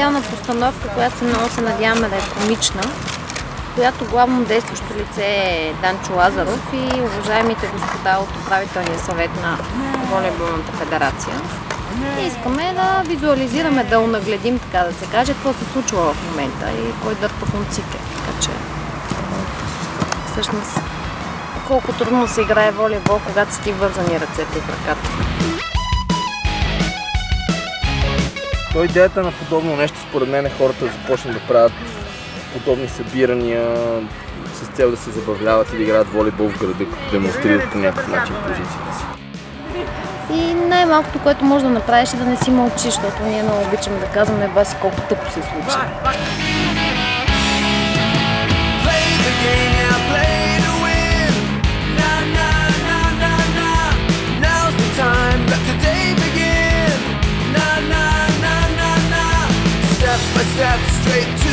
комедиална постановка, която много се надяваме да е комична, която главно действащо лице е Данчо Лазаров и уважаемите господа от управителния съвет на Волейболната федерация. И искаме да визуализираме, да унагледим, така да се каже, какво се случва в момента и кой дърпа конците. Така че, всъщност, колко трудно се играе волейбол, когато си ти вързани ръцете и краката. То идеята на подобно нещо, според мен, хората започнат да правят подобни събирания с цел да се забавляват и да играят волейбол в града, като демонстрират по някакъв начин позицията си. И най-малкото, което можеш да направиш е да не си мълчиш, защото ние много обичаме да казваме баси колко тъпо се случи. Step by step straight